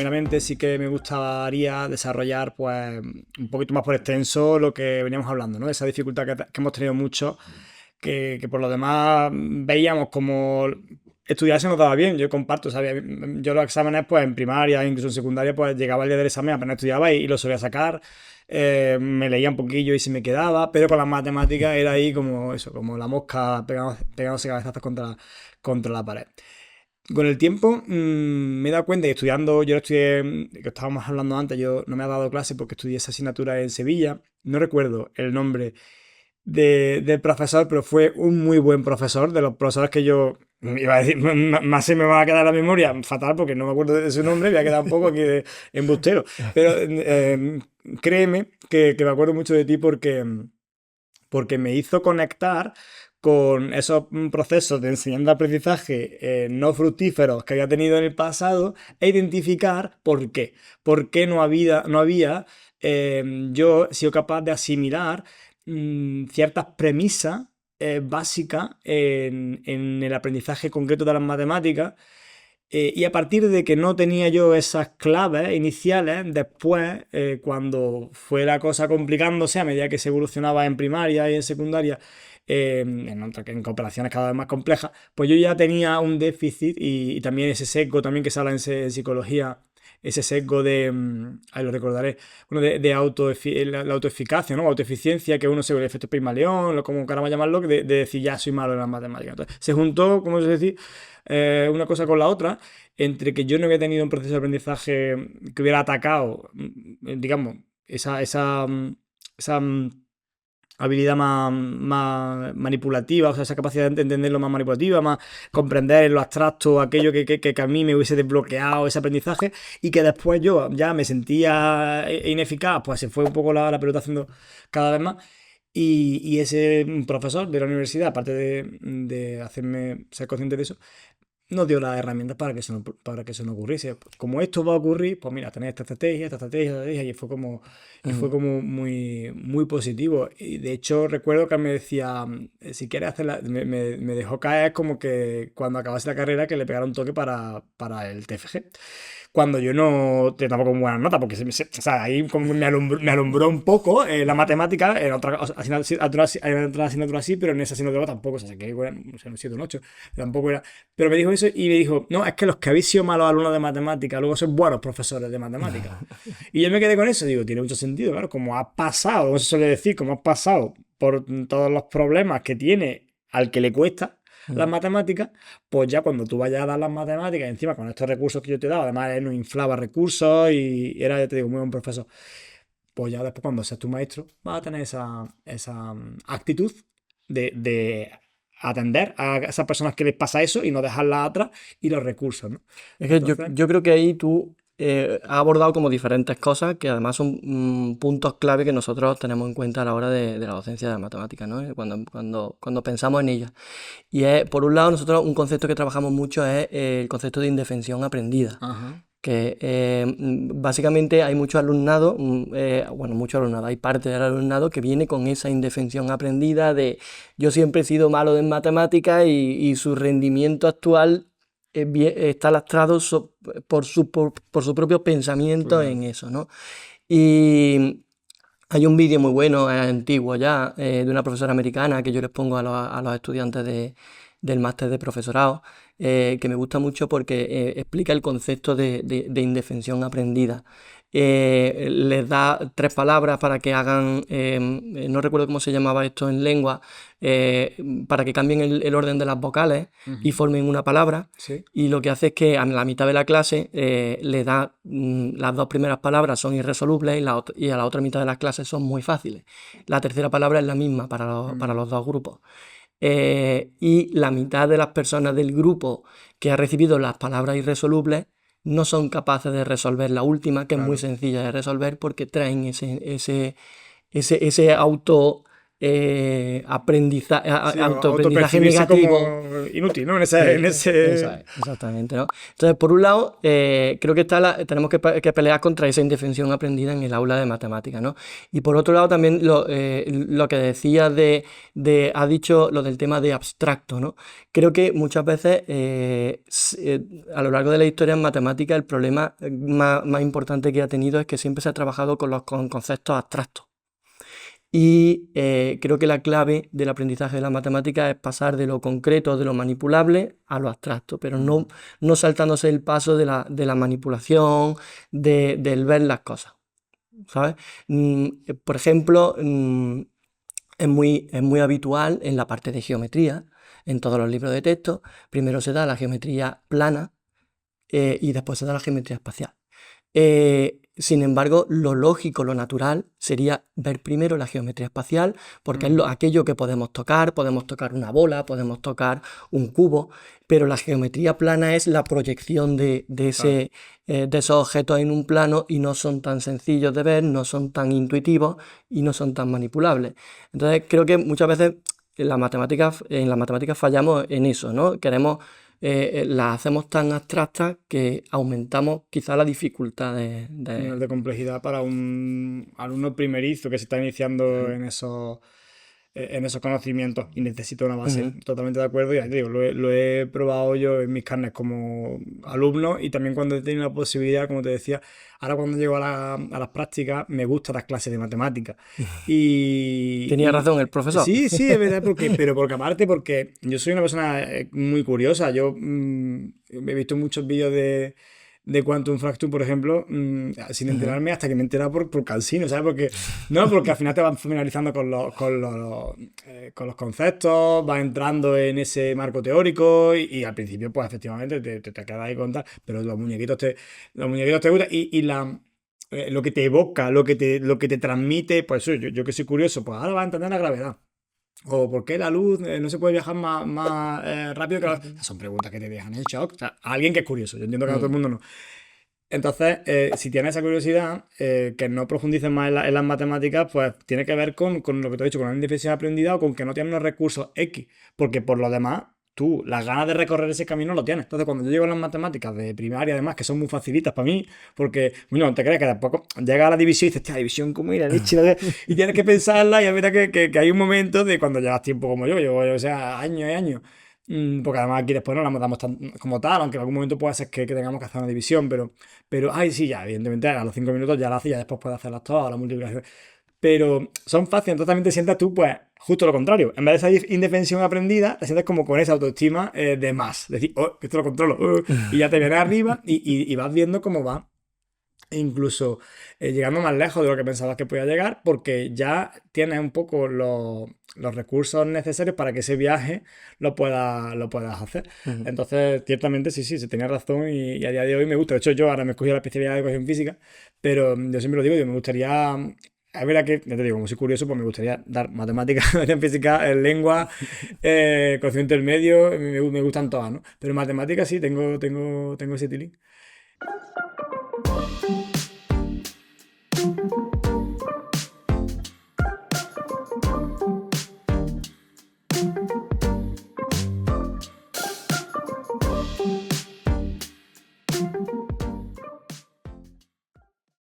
primeramente sí que me gustaría desarrollar pues un poquito más por extenso lo que veníamos hablando, ¿no? Esa dificultad que hemos tenido mucho, que por lo demás veíamos como estudiar se nos daba bien. Yo comparto, ¿sabes? Yo los exámenes pues en primaria, incluso en secundaria, pues llegaba el día del examen, apenas estudiaba y lo solía sacar. Me leía un poquillo y se me quedaba, pero con las matemáticas era ahí como eso, como la mosca pegándose cabezazos contra la pared. Con el tiempo me he dado cuenta y estudiando, yo lo estudié, que estábamos hablando antes, yo no me he dado clase porque estudié esa asignatura en Sevilla, no recuerdo el nombre del profesor, pero fue un muy buen profesor, de los profesores que yo iba a decir, más se me va a quedar la memoria fatal porque no me acuerdo de su nombre, voy a quedar un poco aquí de embustero, pero créeme que me acuerdo mucho de ti porque me hizo conectar con esos procesos de enseñanza-aprendizaje no fructíferos que había tenido en el pasado e identificar por qué no había yo sido capaz de asimilar ciertas premisas básicas en el aprendizaje concreto de las matemáticas y a partir de que no tenía yo esas claves iniciales, después, cuando fue la cosa complicándose a medida que se evolucionaba en primaria y en secundaria, en cooperaciones cada vez más complejas, pues yo ya tenía un déficit y también ese sesgo también que se habla en psicología, ese sesgo ahí lo recordaré, bueno, la autoeficacia, ¿no? Autoeficiencia, que uno se ve el efecto Pygmalión, como queramos llamarlo, de decir ya soy malo en las matemáticas. Entonces, se juntó, como se decir, una cosa con la otra, entre que yo no había tenido un proceso de aprendizaje que hubiera atacado, digamos, esa habilidad más manipulativa, o sea, esa capacidad de entenderlo más manipulativa, más comprender en lo abstracto aquello que a mí me hubiese desbloqueado ese aprendizaje y que después yo ya me sentía ineficaz, pues se fue un poco la pelota haciendo cada vez más. Y ese profesor de la universidad, aparte de hacerme ser consciente de eso, nos dio las herramientas para que eso no ocurriese. Como esto va a ocurrir, pues mira, tenéis esta estrategia, y fue como muy, muy positivo. Y de hecho, recuerdo que me decía, si quieres hacerla, me dejó caer como que cuando acabase la carrera que le pegara un toque para el TFG cuando yo no tenía tampoco buenas notas, porque o sea, ahí como me alumbró un poco la matemática, en otra asignatura así, pero en esa asignatura tampoco, o sea, que era, no sé, un 7 un 8, tampoco era. Pero me dijo eso y me dijo, no, es que los que habéis sido malos alumnos de matemática, luego sois buenos profesores de matemáticas. Y yo me quedé con eso, digo, tiene mucho sentido, claro, como has pasado, como se suele decir, como has pasado por todos los problemas que tiene al que le cuesta las matemáticas, pues ya cuando tú vayas a dar las matemáticas, encima con estos recursos que yo te daba, además él nos inflaba recursos y era, ya te digo, muy buen profesor, pues ya después cuando seas tu maestro vas a tener esa actitud de atender a esas personas que les pasa eso y no dejarlas atrás y los recursos, ¿no? Es que yo, Entonces, yo creo que ahí tú has abordado como diferentes cosas que además son puntos clave que nosotros tenemos en cuenta a la hora de la docencia de la matemática, ¿no? Cuando pensamos en ella. Y es, por un lado, nosotros un concepto que trabajamos mucho es el concepto de indefensión aprendida. ajá, Que básicamente hay mucho alumnado, bueno, mucho alumnado, hay parte del alumnado que viene con esa indefensión aprendida de yo siempre he sido malo en matemáticas y su rendimiento actual está lastrado por su propio pensamiento claro. en eso, ¿no? Y hay un vídeo muy bueno, es antiguo ya, de una profesora americana que yo les pongo a los estudiantes del máster de profesorado, que me gusta mucho porque explica el concepto de indefensión aprendida. Les da 3 palabras para que hagan, no recuerdo cómo se llamaba esto en lengua, eh, para que cambien el orden de las vocales y Ujú. formen una palabra. Sí, Y lo que hace es que a la mitad de la clase le da las 2 primeras palabras son irresolubles y a la otra mitad de las clases son muy fáciles. La tercera palabra es la misma para mm, los dos grupos. Y la mitad de las personas del grupo que ha recibido las palabras irresolubles no son capaces de resolver la última, que es muy claro. sencilla de resolver porque traen ese auto Sí, autoaprendizaje autopercibirse negativo. como inútil, ¿no? Eso es, exactamente, ¿no? Entonces, por un lado, creo que tenemos que pelear contra esa indefensión aprendida en el aula de matemáticas, ¿no? Y por otro lado, también lo que decía ha dicho lo del tema de abstracto, ¿no? Creo que muchas veces, a lo largo de la historia en matemáticas, el problema más importante que ha tenido es que siempre se ha trabajado con conceptos abstractos. Y creo que la clave del aprendizaje de la matemática es pasar de lo concreto, de lo manipulable, a lo abstracto, pero no saltándose el paso de la manipulación, del ver las cosas, ¿sabes? Por ejemplo, es muy habitual en la parte de geometría, en todos los libros de texto, primero se da la geometría plana y después se da la geometría espacial. Sin embargo, lo lógico, lo natural, sería ver primero la geometría espacial, porque es aquello que podemos tocar una bola, podemos tocar un cubo, pero la geometría plana es la proyección de esos objetos en un plano y no son tan sencillos de ver, no son tan intuitivos y no son tan manipulables. Entonces, creo que muchas veces en la matemática fallamos en eso, ¿no? Las hacemos tan abstractas que aumentamos quizá la dificultad Nivel de complejidad para un alumno primerizo que se está iniciando en esos conocimientos y necesita una base. Ujú. Totalmente de acuerdo. Y ya te digo, lo he probado yo en mis carnes como alumno y también cuando he tenido la posibilidad, como te decía, ahora cuando llego a las prácticas me gustan las clases de matemáticas. Tenía Y razón el profesor. sí, sí, es verdad, pero porque aparte, porque yo soy una persona muy curiosa. Yo he visto muchos vídeos de Quantum Fracture, por ejemplo, sin Ujú. enterarme hasta que me he enterado por Cansino, ¿sabes? Porque al final te vas familiarizando con los conceptos, vas entrando en ese marco teórico y al principio, pues efectivamente te quedas ahí con tal, pero los muñequitos te gustan lo que te evoca, lo que te transmite, pues eso, yo que soy curioso, pues ahora vas a entender la gravedad. O por qué la luz no se puede viajar más rápido que la luz. Son preguntas que te dejan en shock. O sea, a alguien que es curioso. Yo entiendo que a todo el Mm. mundo no. Entonces, si tienes esa curiosidad, que no profundices más en las matemáticas, pues tiene que ver con lo que te he dicho, con la indefensión aprendida o con que no tienes unos recursos X. Porque por lo demás, tú, las ganas de recorrer ese camino lo tienes. Entonces, cuando yo llego a las matemáticas de primaria, además, que son muy facilitas para mí, porque, bueno, no te crees que después llega a la división y dices, "Tía, división, ¿cómo ir a leche?" Y tienes que pensarla y es verdad que hay un momento de cuando llevas tiempo como yo, llevo, o sea, años y años. Porque además aquí después no la damos como tal, aunque en algún momento puede ser que tengamos que hacer una división, pero, ay, sí, ya, evidentemente, a los 5 minutos ya la haces, ya después puedes hacerlas todas, la multiplicación. Pero son fáciles, entonces también te sientas tú, pues, justo lo contrario. En vez de esa indefensión aprendida, te sientes como con esa autoestima de más. Decir, oh, que esto lo controlo. Y ya te vienes arriba y vas viendo cómo va. E incluso llegando más lejos de lo que pensabas que podía llegar, porque ya tienes un poco los recursos necesarios para que ese viaje lo puedas hacer. Ujú. Entonces, ciertamente, sí, sí, se tenía razón y a día de hoy me gusta. De hecho, yo ahora me escogí la especialidad de educación física, pero yo siempre lo digo, yo me gustaría. Es verdad que, ya te digo, como soy curioso, pues me gustaría dar matemáticas, educación física, lengua, conocimiento del medio, me gustan todas, ¿no? Pero matemáticas sí, tengo ese tilín.